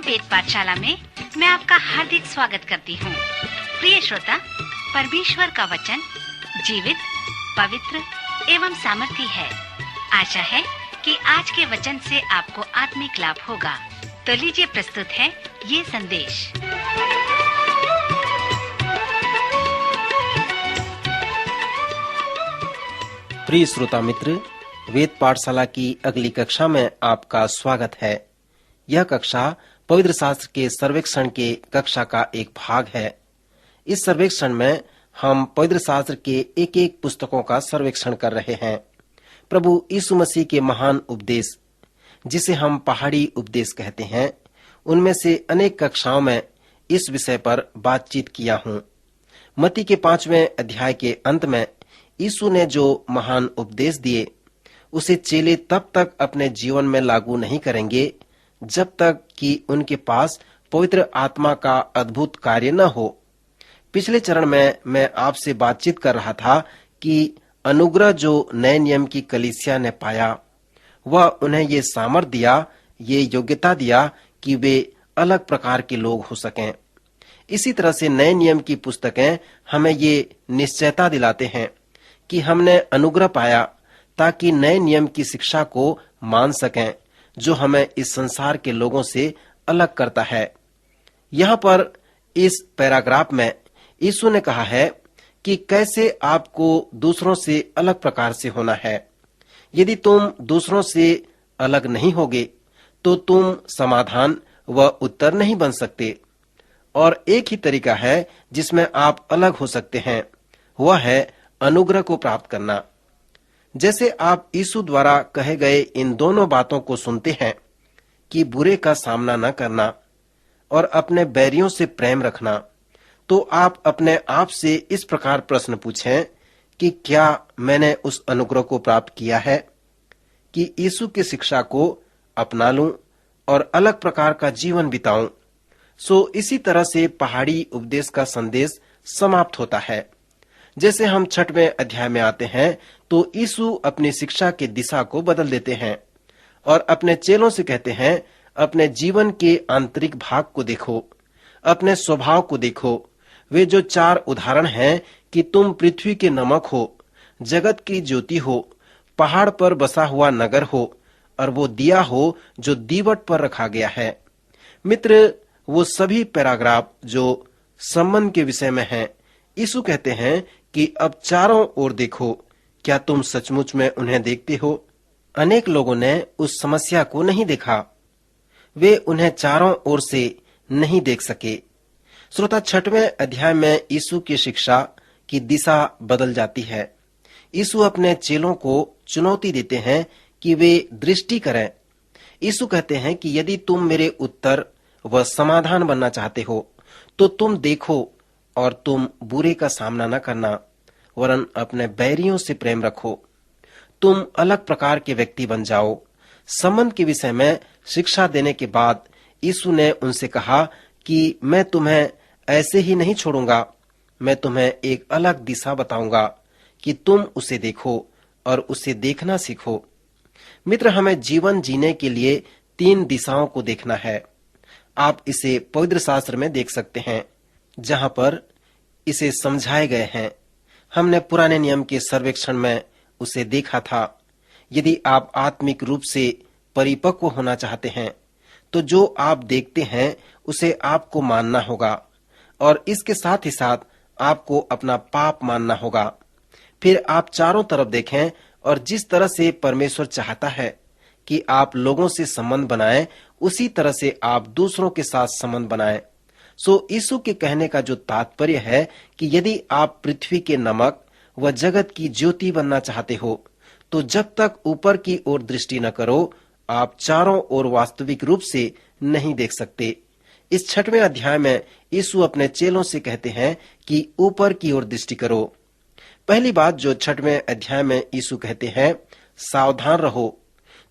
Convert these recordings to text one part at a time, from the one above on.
वेद पाठशाला में मैं आपका हार्दिक स्वागत करती हूँ। प्रिय श्रोता, परमेश्वर का वचन जीवित, पवित्र एवं सामर्थी है। आशा है कि आज के वचन से आपको आत्मिक लाभ होगा। तो लीजिए प्रस्तुत है ये संदेश। प्रिय श्रोता मित्र, वेद पाठशाला की अगली कक्षा में आपका स्वागत है। यह कक्षा पवित्र शास्त्र के सर्वेक्षण के कक्षा का एक भाग है। इस सर्वेक्षण में हम पवित्र शास्त्र के एक एक पुस्तकों का सर्वेक्षण कर रहे हैं। प्रभु यीशु मसीह के महान उपदेश, जिसे हम पहाड़ी उपदेश कहते हैं, उनमें से अनेक कक्षाओं में इस विषय पर बातचीत किया हूँ। मत्ती के 5वें अध्याय के अंत में यीशु ने जो महान उपदेश दिए, उसे चेले तब तक अपने जीवन में लागू नहीं करेंगे जब तक कि उनके पास पवित्र आत्मा का अद्भुत कार्य न हो। पिछले चरण में मैं आपसे बातचीत कर रहा था कि अनुग्रह जो नए नियम की कलीसिया ने पाया, वह उन्हें ये सामर्थ दिया, ये योग्यता दिया कि वे अलग प्रकार के लोग हो सकें। इसी तरह से नए नियम की पुस्तकें हमें ये निश्चयता दिलाते हैं कि हमने अनुग्रह पाया ताकि नए नियम की शिक्षा को मान सकें, जो हमें इस संसार के लोगों से अलग करता है। यहाँ पर इस पैराग्राफ में यीशु ने कहा है कि कैसे आपको दूसरों से अलग प्रकार से होना है। यदि तुम दूसरों से अलग नहीं होगे तो तुम समाधान व उत्तर नहीं बन सकते। और एक ही तरीका है जिसमें आप अलग हो सकते हैं, वह है अनुग्रह को प्राप्त करना। जैसे आप यीशु द्वारा कहे गए इन दोनों बातों को सुनते हैं कि बुरे का सामना न करना और अपने बैरियों से प्रेम रखना, तो आप अपने आप से इस प्रकार प्रश्न पूछें कि क्या मैंने उस अनुग्रह को प्राप्त किया है कि यीशु की शिक्षा को अपना लूं और अलग प्रकार का जीवन बिताऊं। सो इसी तरह से पहाड़ी उपदेश का संदेश समाप्त होता है। जैसे हम 6वें अध्याय में आते हैं तो यीशु अपनी शिक्षा की दिशा को बदल देते हैं और अपने चेलों से कहते हैं, अपने जीवन के आंतरिक भाग को देखो, अपने स्वभाव को देखो। वे जो 4 उदाहरण हैं कि तुम पृथ्वी के नमक हो, जगत की ज्योति हो, पहाड़ पर बसा हुआ नगर हो और वो दिया हो जो दीवट पर रखा गया है। मित्र, वो सभी पैराग्राफ जो संबंध के विषय में हैं, यीशु कहते हैं कि अब चारों ओर देखो, क्या तुम सचमुच में उन्हें देखते हो? अनेक लोगों ने उस समस्या को नहीं देखा, वे उन्हें चारों ओर से नहीं देख सके। श्रोता, 6वें अध्याय में यीशु की शिक्षा की दिशा बदल जाती है। यीशु अपने चेलों को चुनौती देते हैं कि वे दृष्टि करें। यीशु कहते हैं कि यदि तुम मेरे उत्तर व समाधान बनना चाहते हो तो तुम देखो और तुम बुरे का सामना न करना, वरन अपने बैरियों से प्रेम रखो। तुम अलग प्रकार के व्यक्ति बन जाओ। संबंध के विषय में शिक्षा देने के बाद यीशु ने उनसे कहा कि मैं तुम्हें ऐसे ही नहीं छोड़ूंगा, मैं तुम्हें एक अलग दिशा बताऊंगा कि तुम उसे देखो और उसे देखना सीखो। मित्र, हमें जीवन जीने के लिए 3 दिशाओं को देखना है। आप इसे पवित्र शास्त्र में देख सकते हैं, जहां पर इसे समझाए गए हैं। हमने पुराने नियम के सर्वेक्षण में उसे देखा था। यदि आप आत्मिक रूप से परिपक्व होना चाहते हैं तो जो आप देखते हैं उसे आपको मानना होगा और इसके साथ ही साथ आपको अपना पाप मानना होगा। फिर आप चारों तरफ देखें और जिस तरह से परमेश्वर चाहता है कि आप लोगों से संबंध बनाएं, उसी तरह से आप दूसरों के साथ संबंध बनाएं। सो यीशु के कहने का जो तात्पर्य है कि यदि आप पृथ्वी के नमक व जगत की ज्योति बनना चाहते हो तो जब तक ऊपर की ओर दृष्टि न करो, आप चारों ओर वास्तविक रूप से नहीं देख सकते। इस 6वें अध्याय में यीशु अपने चेलों से कहते हैं कि ऊपर की ओर दृष्टि करो। पहली बात जो 6वें अध्याय में यीशु कहते हैं, सावधान रहो।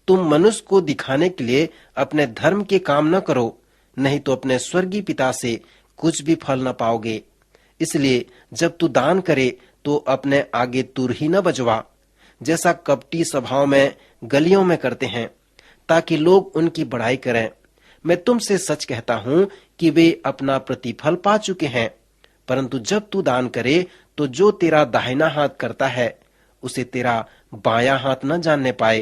तुम मनुष्य को दिखाने के लिए अपने धर्म के काम न करो, नहीं तो अपने स्वर्गीय पिता से कुछ भी फल न पाओगे। इसलिए जब तू दान करे तो अपने आगे तुर ही न बजवा, जैसा कपटी सभाओं में गलियों में करते हैं, ताकि लोग उनकी बड़ाई करें। मैं तुमसे सच कहता हूँ कि वे अपना प्रतिफल पा चुके हैं। परंतु जब तू दान करे तो जो तेरा दाहिना हाथ करता है उसे तेरा बायां हाथ न जानने पाए,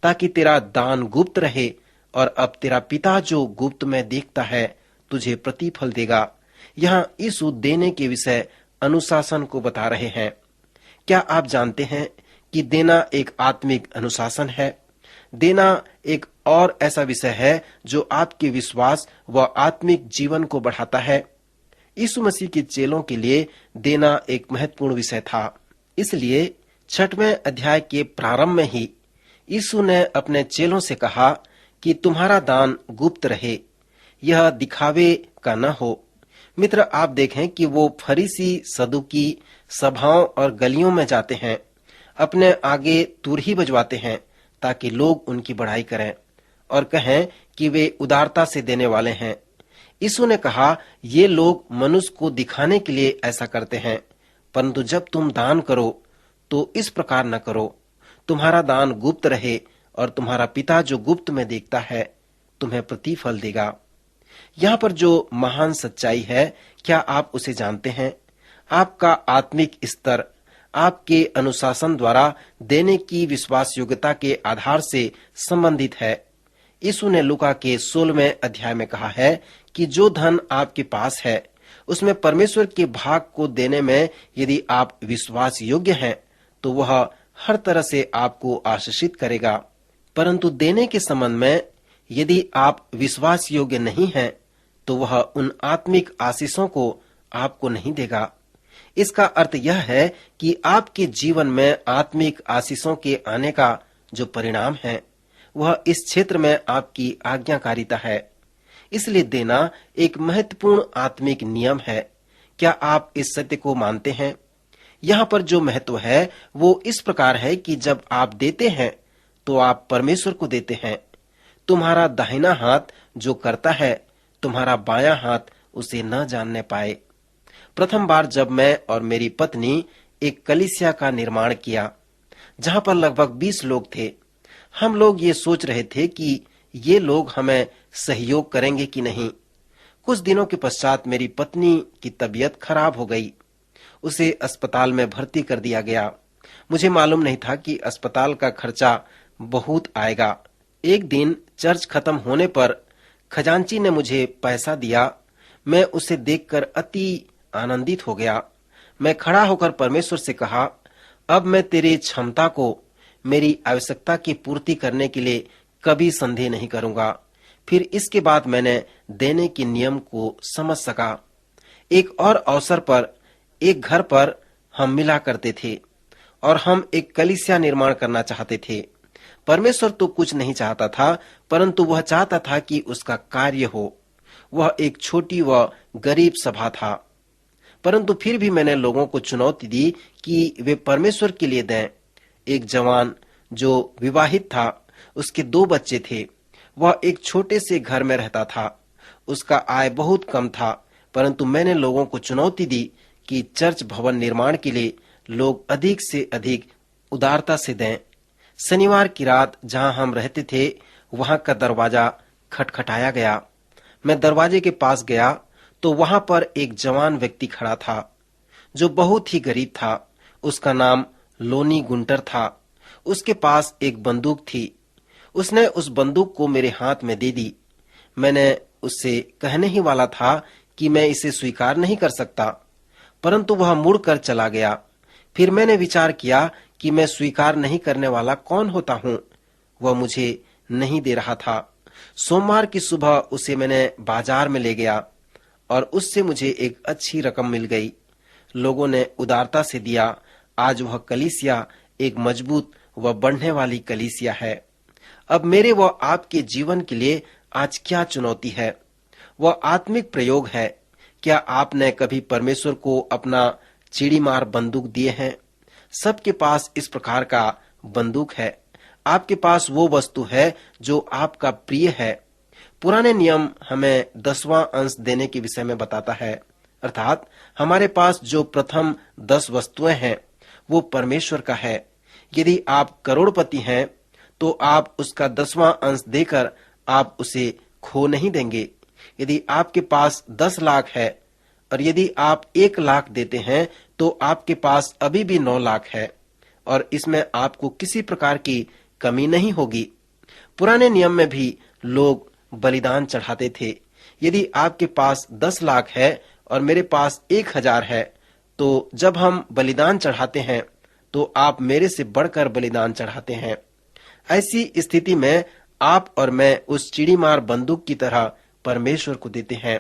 ताकि तेरा दान गुप्त रहे, और अब तेरा पिता जो गुप्त में देखता है तुझे प्रतिफल देगा। यहाँ यीशु देने के विषय अनुशासन को बता रहे हैं। क्या आप जानते हैं कि देना एक आत्मिक अनुशासन है? देना एक और ऐसा विषय है जो आपके विश्वास व आत्मिक जीवन को बढ़ाता है। यीशु मसीह के चेलों के लिए देना एक महत्वपूर्ण विषय था। इसलिए 6वें अध्याय के प्रारंभ में ही यीशु ने अपने चेलों से कहा कि तुम्हारा दान गुप्त रहे, यह दिखावे का न हो। मित्र, आप देखें कि वो फरीसी सदुकी सभाओं और गलियों में जाते हैं, अपने आगे तुरही बजवाते हैं ताकि लोग उनकी बड़ाई करें और कहें कि वे उदारता से देने वाले हैं। यीशु ने कहा, ये लोग मनुष्य को दिखाने के लिए ऐसा करते हैं, परंतु जब तुम दान करो तो इस प्रकार न करो। तुम्हारा दान गुप्त रहे और तुम्हारा पिता जो गुप्त में देखता है तुम्हें प्रतिफल देगा। यहाँ पर जो महान सच्चाई है, क्या आप उसे जानते हैं? आपका आत्मिक स्तर आपके अनुशासन द्वारा देने की विश्वास योग्यता के आधार से संबंधित है। यीशु ने लूका के 16वें अध्याय में कहा है कि जो धन आपके पास है उसमें परमेश्वर के भाग को देने में यदि आप विश्वास योग्य हैं तो वह हर तरह से आपको आशीषित करेगा। परंतु देने के संबंध में यदि आप विश्वास योग्य नहीं हैं तो वह उन आत्मिक आशीषों को आपको नहीं देगा। इसका अर्थ यह है कि आपके जीवन में आत्मिक आशीषों के आने का जो परिणाम है वह इस क्षेत्र में आपकी आज्ञाकारिता है। इसलिए देना एक महत्वपूर्ण आत्मिक नियम है। क्या आप इस सत्य को मानते हैं? यहाँ पर जो महत्व है वो इस प्रकार है कि जब आप देते हैं तो आप परमेश्वर को देते हैं। तुम्हारा दाहिना हाथ जो करता है तुम्हारा बायां हाथ उसे न जानने पाए। प्रथम बार जब मैं और मेरी पत्नी एक कलीसिया का निर्माण किया जहाँ पर लगभग 20 लोग थे, हम लोग ये सोच रहे थे कि ये लोग हमें सहयोग करेंगे कि नहीं। कुछ दिनों के पश्चात मेरी पत्नी की तबीयत खराब हो गई। उसे अस्पताल में भर्ती कर दिया गया। मुझे मालूम नहीं था कि अस्पताल का खर्चा बहुत आएगा। एक दिन चर्च खत्म होने पर खजांची ने मुझे पैसा दिया। मैं उसे देखकर अति आनंदित हो गया। मैं खड़ा होकर परमेश्वर से कहा, अब मैं तेरी क्षमता को मेरी आवश्यकता की पूर्ति करने के लिए कभी संदेह नहीं करूंगा। फिर इसके बाद मैंने देने के नियम को समझ सका। एक और अवसर पर एक घर पर हम मिला करते थे और हम एक कलीसिया निर्माण करना चाहते थे। परमेश्वर तो कुछ नहीं चाहता था, परंतु वह चाहता था कि उसका कार्य हो। वह एक छोटी व गरीब सभा था, परंतु फिर भी मैंने लोगों को चुनौती दी कि वे परमेश्वर के लिए दें। एक जवान जो विवाहित था, उसके 2 बच्चे थे। वह एक छोटे से घर में रहता था। उसका आय बहुत कम था, परंतु मैंने लोगों को चुनौती दी कि चर्च भवन निर्माण के लिए लोग अधिक से अधिक उदारता से दें। शनिवार की रात जहां हम रहते थे वहां का दरवाजा खटखटाया गया। मैं दरवाजे के पास गया तो वहां पर एक जवान व्यक्ति खड़ा था जो बहुत ही गरीब था। उसका नाम लोनी गुंटर था। उसके पास एक बंदूक थी। उसने उस बंदूक को मेरे हाथ में दे दी। मैंने उससे कहने ही वाला था कि मैं इसे स्वीकार नहीं कर सकता, परंतु वह मुड़कर चला गया। फिर मैंने विचार किया कि मैं स्वीकार नहीं करने वाला कौन होता हूँ। वह मुझे नहीं दे रहा था। सोमवार की सुबह उसे मैंने बाजार में ले गया और उससे मुझे एक अच्छी रकम मिल गई। लोगों ने उदारता से दिया। आज वह कलीसिया एक मजबूत व बढ़ने वाली कलीसिया है। अब मेरे व आपके जीवन के लिए आज क्या चुनौती है? वह आत्मिक प्रयोग है। क्या आपने कभी परमेश्वर को अपना चिड़ीमार बंदूक दिए हैं? सबके पास इस प्रकार का बंदूक है। आपके पास वो वस्तु है जो आपका प्रिय है। पुराने नियम हमें 10वां अंश देने के विषय में बताता है, अर्थात हमारे पास जो प्रथम 10 वस्तुएं हैं वो परमेश्वर का है। यदि आप करोड़पति हैं तो आप उसका 10वां अंश देकर आप उसे खो नहीं देंगे। यदि आपके पास 10 लाख है और यदि आप 1 लाख देते हैं तो आपके पास अभी भी 9 लाख है और इसमें आपको किसी प्रकार की कमी नहीं होगी। पुराने नियम में भी लोग बलिदान चढ़ाते थे। यदि आपके पास 10 लाख है और मेरे पास 1000 है तो जब हम बलिदान चढ़ाते हैं तो आप मेरे से बढ़कर बलिदान चढ़ाते हैं। ऐसी स्थिति में आप और मैं उस चिड़ीमार बंदूक की तरह परमेश्वर को देते हैं।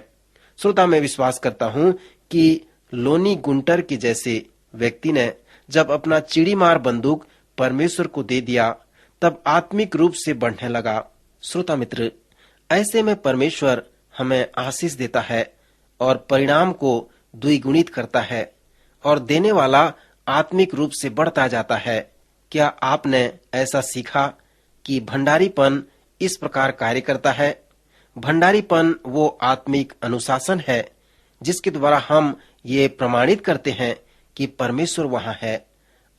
श्रोता, मैं विश्वास करता हूं कि लोनी गुंटर के जैसे व्यक्ति ने जब अपना चिड़ीमार बंदूक परमेश्वर को दे दिया तब आत्मिक रूप से बढ़ने लगा। श्रोता मित्र, ऐसे में परमेश्वर हमें आशीष देता है और परिणाम को द्विगुणित करता है और देने वाला आत्मिक रूप से बढ़ता जाता है। क्या आपने ऐसा सीखा कि भंडारीपन इस प्रकार कार्य करता है? भंडारीपन वो आत्मिक अनुशासन है जिसके द्वारा हम ये प्रमाणित करते हैं कि परमेश्वर वहां है।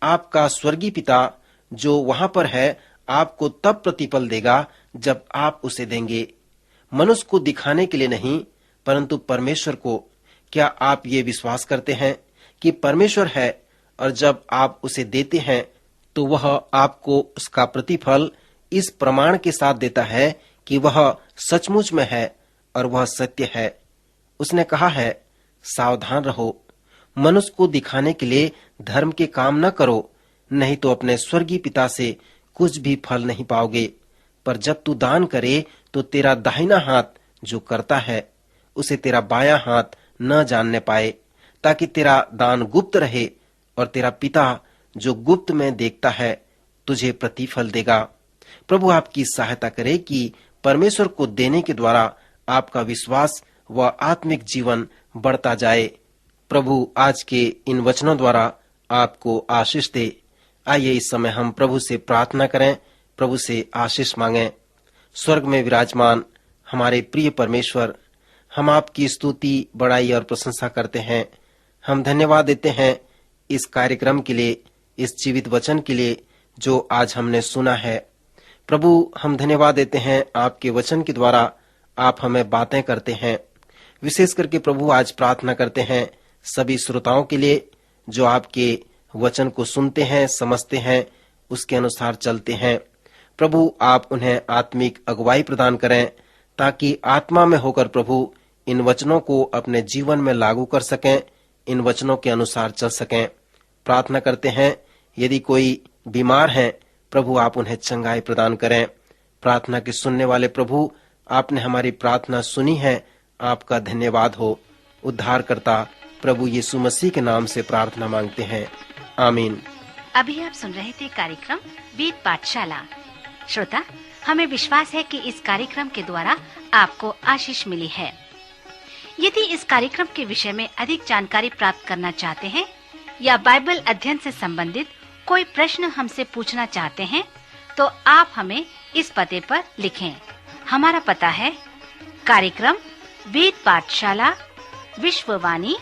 आपका स्वर्गीय पिता जो वहां पर है आपको तब प्रतिफल देगा जब आप उसे देंगे, मनुष्य को दिखाने के लिए नहीं परंतु परमेश्वर को। क्या आप ये विश्वास करते हैं कि परमेश्वर है और जब आप उसे देते हैं तो वह आपको उसका प्रतिफल इस प्रमाण के साथ देता है कि वह सचमुच में है और वह सत्य है। उसने कहा है, सावधान रहो, मनुष्य को दिखाने के लिए धर्म के काम न करो, नहीं तो अपने स्वर्गीय पिता से कुछ भी फल नहीं पाओगे। पर जब तू दान करे तो तेरा दाहिना हाथ जो करता है उसे तेरा बायां हाथ न जानने पाए, ताकि तेरा दान गुप्त रहे और तेरा पिता जो गुप्त में देखता है तुझे प्रतिफल देगा। प्रभु आपकी सहायता करे कि परमेश्वर को देने के द्वारा आपका विश्वास व आत्मिक जीवन बढ़ता जाए। प्रभु आज के इन वचनों द्वारा आपको आशीष दे। आइए इस समय हम प्रभु से प्रार्थना करें, प्रभु से आशीष मांगें। स्वर्ग में विराजमान हमारे प्रिय परमेश्वर, हम आपकी स्तुति, बड़ाई और प्रशंसा करते हैं। हम धन्यवाद देते हैं इस कार्यक्रम के लिए, इस जीवित वचन के लिए जो आज हमने सुना है। प्रभु, हम धन्यवाद देते हैं आपके वचन के द्वारा आप हमें बातें करते हैं। विशेष करके प्रभु आज प्रार्थना करते हैं सभी श्रोताओं के लिए जो आपके वचन को सुनते हैं, समझते हैं, उसके अनुसार चलते हैं। प्रभु, आप उन्हें आत्मिक अगुवाई प्रदान करें ताकि आत्मा में होकर प्रभु इन वचनों को अपने जीवन में लागू कर सकें, इन वचनों के अनुसार चल सकें। प्रार्थना करते हैं यदि कोई बीमार है प्रभु आप उन्हें चंगाई प्रदान करें। प्रार्थना के सुनने वाले प्रभु, आपने हमारी प्रार्थना सुनी है, आपका धन्यवाद हो। उद्धारकर्ता प्रभु यीशु मसीह के नाम से प्रार्थना मांगते हैं, आमीन। अभी आप सुन रहे थे कार्यक्रम वेद पाठशाला। श्रोता, हमें विश्वास है कि इस कार्यक्रम के द्वारा आपको आशीष मिली है। यदि इस कार्यक्रम के विषय में अधिक जानकारी प्राप्त करना चाहते हैं या बाइबल अध्ययन से संबंधित कोई प्रश्न हमसे पूछना चाहते हैं तो आप हमें इस पते पर लिखें। हमारा पता है कार्यक्रम Ved Pathshala, Vishwavani,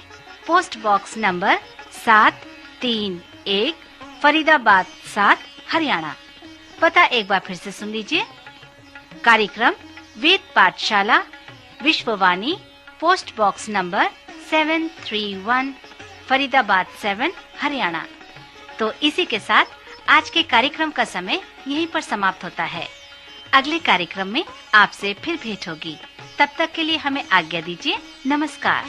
post box number 731, Faridabad 7, Haryana. पता एक बार फिर से सुन लीजिए। कार्यक्रम Ved Pathshala, Vishwavani, post box number 731, Faridabad 7, Haryana. तो इसी के साथ आज के कार्यक्रम का समय यहीं पर समाप्त होता है। अगले कार्यक्रम में आपसे फिर भेंट होगी। तब तक के लिए हमें आज्ञा दीजिए। नमस्कार।